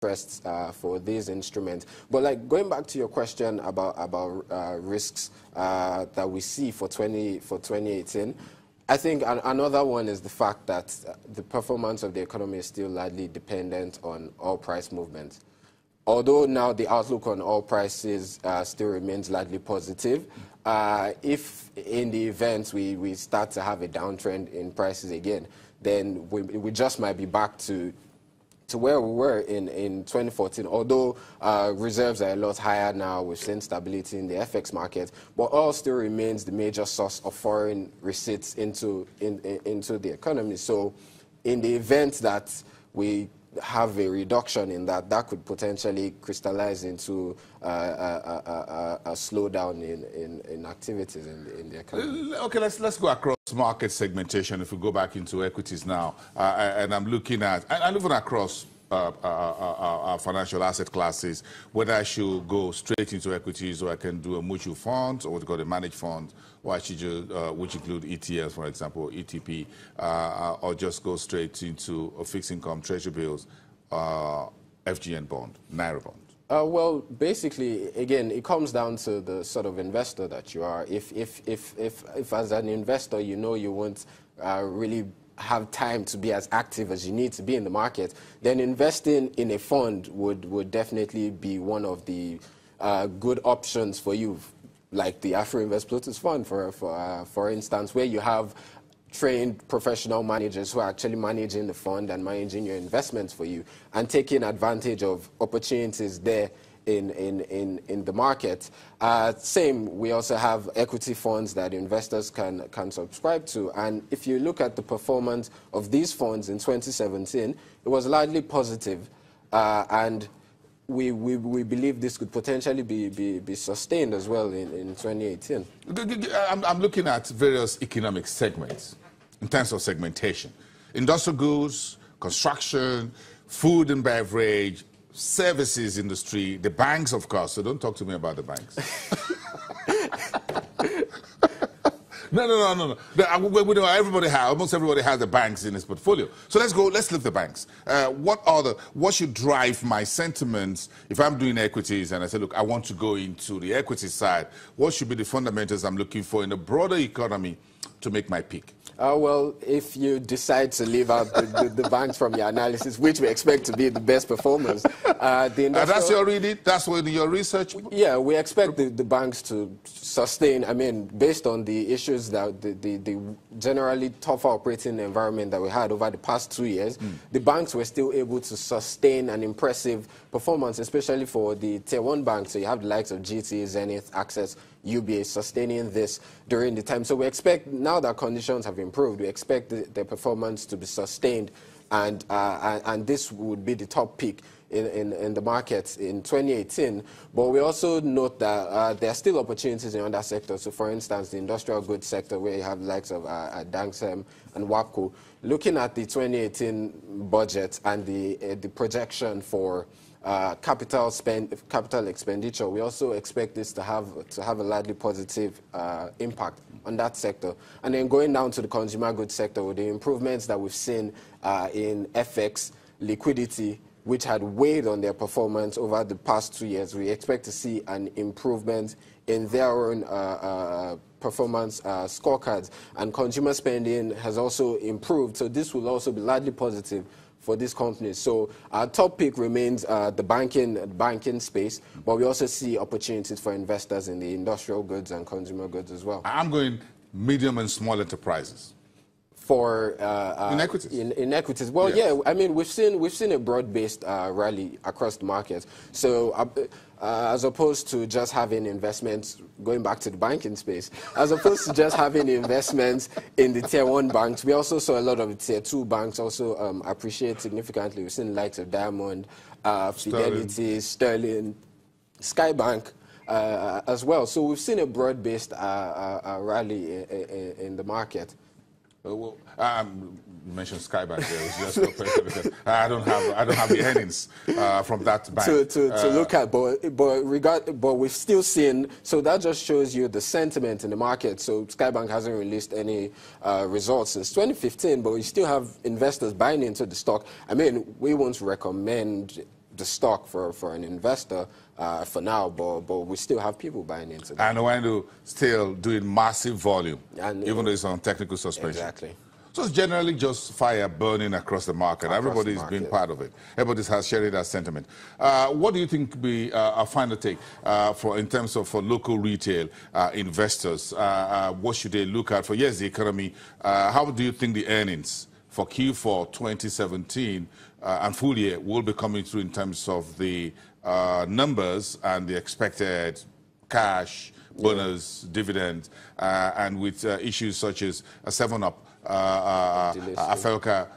interests for these instruments. But like going back to your question about risks that we see for 2018, I think another one is the fact that the performance of the economy is still largely dependent on oil price movements. Although now the outlook on oil prices still remains largely positive, if in the event we start to have a downtrend in prices again, then we just might be back to where we were in 2014, although reserves are a lot higher now. We've seen stability in the FX market, but oil still remains the major source of foreign receipts into the economy. So in the event that we have a reduction in that could potentially crystallize into a slowdown in activities in the economy. Okay, let's go across market segmentation. If we go back into equities now, and I'm looking across our financial asset classes, whether I should go straight into equities or I can do a mutual fund or what's called a managed fund, or I should just, which include ETFs, for example, ETP, or just go straight into a fixed income, treasury bills, FGN bond, Naira bond. Well, basically, again, it comes down to the sort of investor that you are. If as an investor, you know you won't really have time to be as active as you need to be in the market, then investing in a fund would definitely be one of the good options for you, like the AfroInvest Plutus Fund, for instance, where you have trained professional managers who are actually managing the fund and managing your investments for you and taking advantage of opportunities there in the market. Same, we also have equity funds that investors can subscribe to. And if you look at the performance of these funds in 2017, it was largely positive. And we believe this could potentially be sustained as well in 2018. I'm looking at various economic segments in terms of segmentation. Industrial goods, construction, food and beverage, services industry, the banks, of course. So don't talk to me about the banks. No. We know almost everybody has the banks in his portfolio. So let's look at the banks. What should drive my sentiments if I'm doing equities and I say, look, I want to go into the equity side? What should be the fundamentals I'm looking for in the broader economy to make my pick? Well, if you decide to leave out the banks from your analysis, which we expect to be the best performers, that's your reading? That's what your research? Yeah, we expect the banks to sustain. I mean, based on the issues that the generally tougher operating environment that we had over the past 2 years, the banks were still able to sustain an impressive performance, especially for the Tier 1 banks. So you have the likes of GT, Zenith, Access, UBA sustaining this during the time. So we expect, now that conditions have improved, we expect the performance to be sustained, and this would be the top pick in the markets in 2018. But we also note that there are still opportunities in other sectors. So for instance, the industrial goods sector, where you have the likes of Dangsem and WAPCO. Looking at the 2018 budget and the projection for capital expenditure, we also expect this to have a largely positive impact on that sector. And then going down to the consumer goods sector, with the improvements that we've seen in FX liquidity, which had weighed on their performance over the past 2 years, we expect to see an improvement in their own performance scorecards. And consumer spending has also improved, so this will also be largely positive for these companies. So our top pick remains the banking space, but we also see opportunities for investors in the industrial goods and consumer goods as well. I'm going medium and small enterprises. For in equities. In equities, well, yes. Yeah, I mean we've seen a broad-based rally across the market. So as opposed to just having investments, going back to the banking space, as opposed to just having investments in the Tier 1 banks, we also saw a lot of the Tier 2 banks also appreciate significantly. We've seen the likes of Diamond, Fidelity, Sterling, Skybank as well. So we've seen a broad-based rally in the market. Well, you mentioned Skybank there. Because I don't have the earnings from that bank to look at, but we've still seen. So that just shows you the sentiment in the market. So Skybank hasn't released any results since 2015, but we still have investors buying into the stock. I mean, we won't recommend the stock for an investor for now, but we still have people buying into that. And Owando still doing massive volume, and, even though it's on technical suspension. Exactly. So it's generally just fire burning across the market. Everybody's been part of it. Everybody has shared that sentiment. What do you think will be a final take in terms of for local retail investors? What should they look at for, yes, the economy? How do you think the earnings for Q4 2017 and full year will be coming through in terms of the numbers and the expected cash, bonus, dividends, and with issues such as a 7-Up, Afelka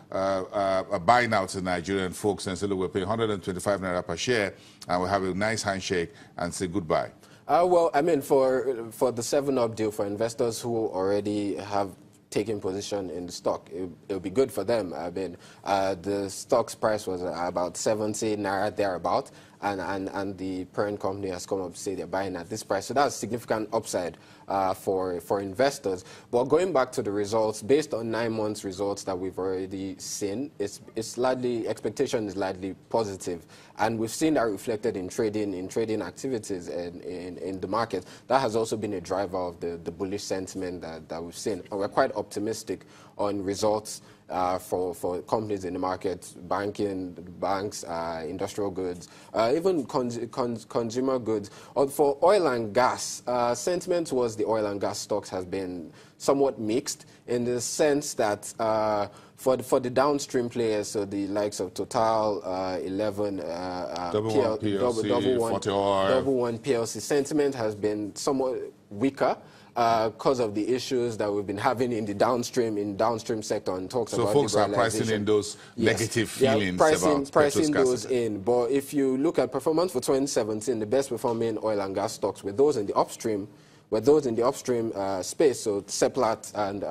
buying out the Nigerian folks and say, look, we're paying 125 naira per share, and we'll have a nice handshake and say goodbye? Well, I mean, for the 7-Up deal, for investors who already have taken position in the stock, it'll be good for them. I mean, the stock's price was about 70 naira thereabout, and the parent company has come up to say they're buying at this price. So that's significant upside for investors. But going back to the results, based on 9 months results that we've already seen, expectation is slightly positive. And we've seen that reflected in trading activities in the market. That has also been a driver of the bullish sentiment that we've seen. And we're quite optimistic on results for companies in the market, banking, banks, industrial goods, even consumer goods. For oil and gas, sentiment towards the oil and gas stocks has been somewhat mixed in the sense that for the downstream players, so the likes of Total, 11, Double One PLC, sentiment has been somewhat weaker because of the issues that we've been having in the downstream sector, and talks about folks are pricing in those negative feelings pricing those in. But if you look at performance for 2017, the best performing oil and gas stocks were those in the upstream. Space, so Seplat and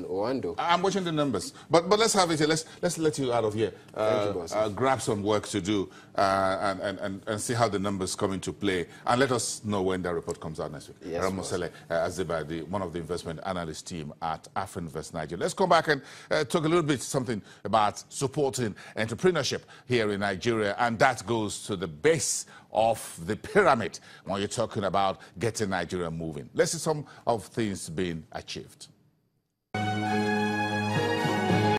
Owando. I'm watching the numbers, but let's have it here. Let's let you out of here. Thank you, boss. Grab some work to do and see how the numbers come into play, and let us know when that report comes out next week. Yes, Ramosele Azeba, one of the investment analyst team at Afrinvest Nigeria. Let's come back and talk a little bit something about supporting entrepreneurship here in Nigeria, and that goes to the base of the pyramid when you're talking about getting Nigeria moving. Let's see some of things being achieved.